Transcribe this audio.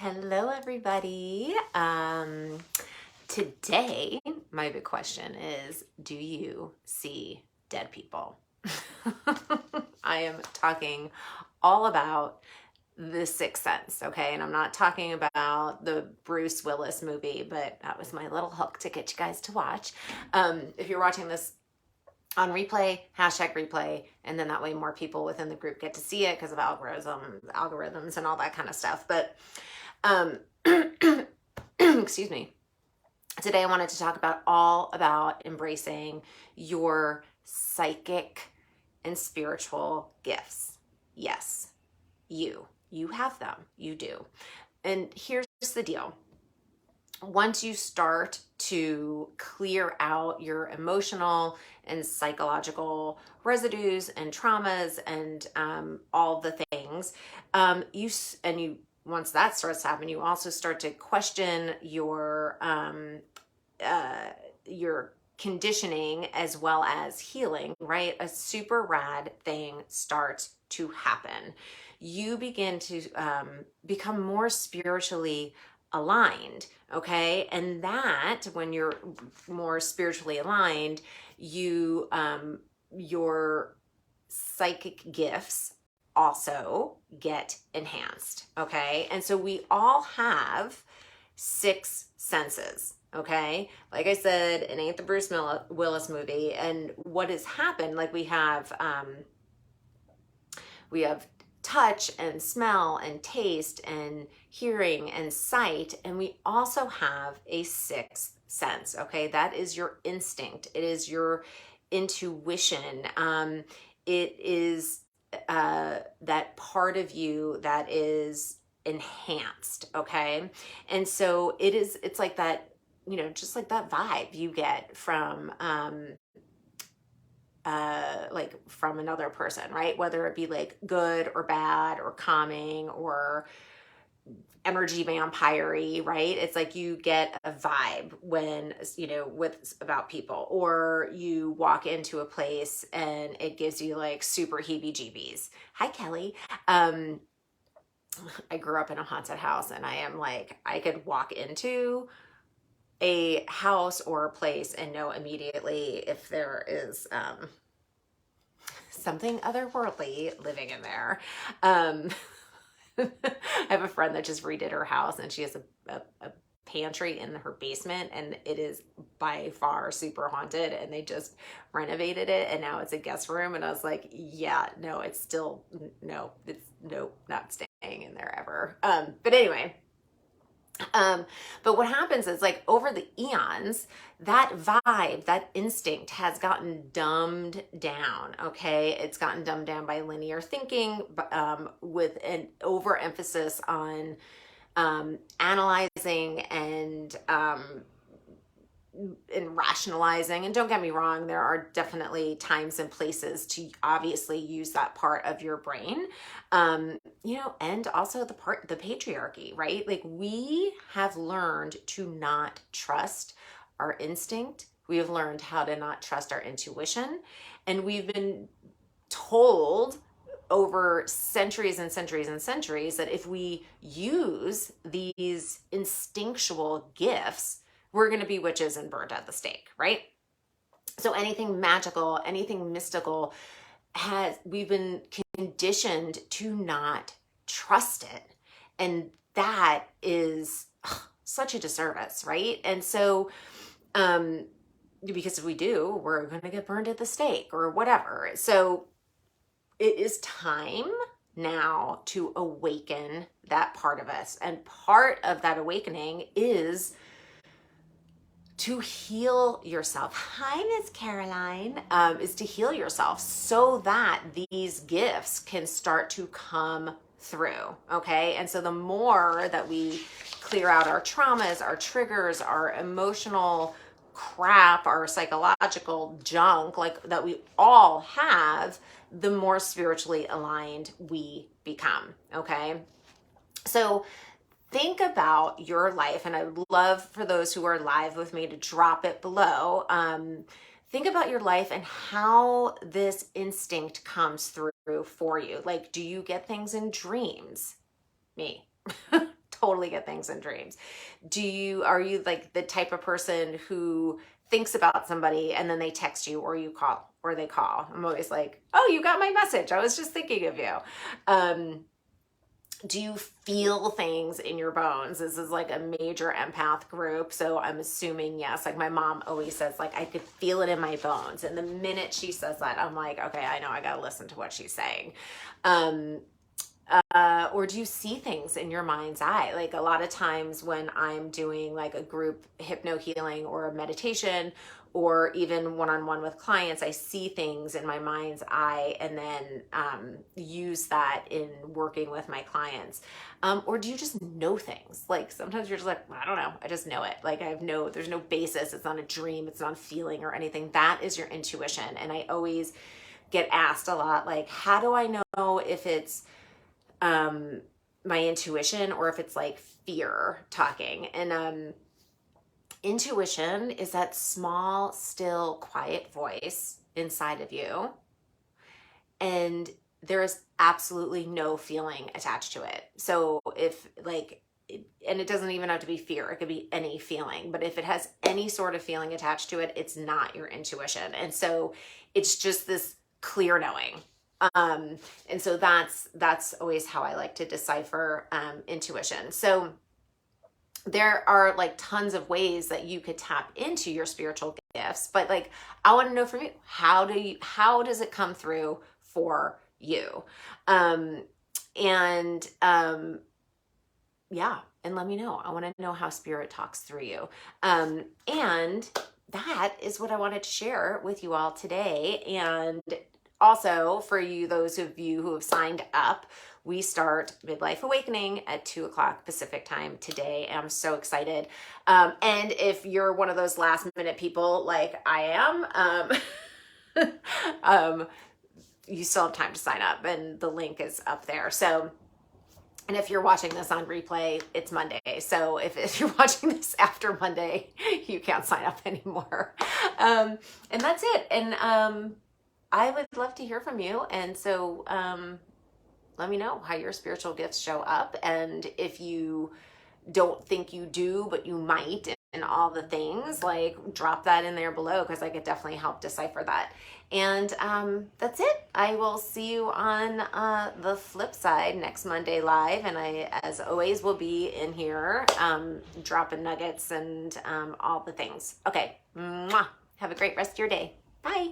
Hello, everybody. Today, my big question is, do you see dead people? I am talking all about The Sixth Sense, okay? And I'm not talking about the Bruce Willis movie, but that was my little hook to get you guys to watch. If you're watching this on replay, hashtag replay, and then that way more people within the group get to see it because of algorithms and all that kind of stuff. But um, excuse me. Today I wanted to talk all about embracing your psychic and spiritual gifts. Yes, you have them. You do. And here's the deal. Once you start to clear out your emotional and psychological residues and traumas and all the things, you once that starts to happen, you also start to question your conditioning as well as healing, right? A super rad thing starts to happen. You begin to become more spiritually aligned, okay? And that when you're more spiritually aligned, your psychic gifts also get enhanced, okay? And so we all have 6 senses, okay? Like I said, it ain't the Bruce Willis movie. And what has happened, like we have touch and smell and taste and hearing and sight, and we also have a 6th sense, okay? That is your instinct. It is your intuition. It is that part of you that is enhanced, okay? And so it's like that, just like that vibe you get from like from another person, right? Whether it be like good or bad or calming or energy vampire-y, right? It's like you get a vibe when, with about people, or you walk into a place and it gives you like super heebie-jeebies. Hi, Kelly. I grew up in a haunted house, and I am like, I could walk into a house or a place and know immediately if there is something otherworldly living in there. I have a friend that just redid her house, and she has a pantry in her basement, and it is by far super haunted, and they just renovated it, and now it's a guest room. And I was like, yeah, no, it's not staying in there ever. But anyway, but what happens is, like, over the eons, that vibe, that instinct has gotten dumbed down, okay? It's gotten dumbed down by linear thinking, with an overemphasis on analyzing and rationalizing. And don't get me wrong, there are definitely times and places to obviously use that part of your brain, and also the patriarchy, right? Like, we have learned to not trust our instinct. We have learned how to not trust our intuition, and we've been told over centuries and centuries and centuries that if we use these instinctual gifts, we're going to be witches and burnt at the stake, right? So anything magical, anything mystical, we've been conditioned to not trust it. And that is such a disservice, right? And so, because if we do, we're going to get burned at the stake or whatever. So it is time now to awaken that part of us. And part of that awakening is to heal yourself. Hi, Miss Caroline. Is to heal yourself so that these gifts can start to come through, okay? And so the more that we clear out our traumas, our triggers, our emotional crap, our psychological junk, like that we all have, the more spiritually aligned we become, okay? So think about your life, and I would love for those who are live with me to drop it below. Think about your life and how this instinct comes through for you. Like, do you get things in dreams? Me. totally get things in dreams. Are you like the type of person who thinks about somebody and then they text you or you call or they call? I'm always like, oh, you got my message. I was just thinking of you. Do you feel things in your bones? This is like a major empath group. So I'm assuming yes. Like my mom always says, like, I could feel it in my bones. And the minute she says that, I'm like, okay, I know I got to listen to what she's saying. Or do you see things in your mind's eye? Like a lot of times when I'm doing like a group hypno healing or a meditation or even one-on-one with clients, I see things in my mind's eye and then use that in working with my clients. Or do you just know things? Like sometimes you're just like, I don't know, I just know it. Like there's no basis. It's not a dream. It's not a feeling or anything. That is your intuition. And I always get asked a lot, like, how do I know if it's my intuition or if it's like fear talking? And intuition is that small, still, quiet voice inside of you. And there is absolutely no feeling attached to it. So if like, and it doesn't even have to be fear, it could be any feeling, but if it has any sort of feeling attached to it, it's not your intuition. And so it's just this clear knowing. And so that's always how I like to decipher intuition. So there are like tons of ways that you could tap into your spiritual gifts, but like I want to know from you, how does it come through for you? Yeah, and let me know. I want to know how spirit talks through you. And that is what I wanted to share with you all today. And also, for you, those of you who have signed up, we start Midlife Awakening at 2:00 Pacific time today. I'm so excited. And if you're one of those last minute people like I am, you still have time to sign up and the link is up there. So, and if you're watching this on replay, it's Monday. So if you're watching this after Monday, you can't sign up anymore. And that's it. And I would love to hear from you. And so let me know how your spiritual gifts show up. And if you don't think you do, but you might, and all the things, like drop that in there below because I could definitely help decipher that. And that's it. I will see you on the flip side next Monday live. And I, as always, will be in here dropping nuggets and all the things. Okay. Mwah. Have a great rest of your day. Bye.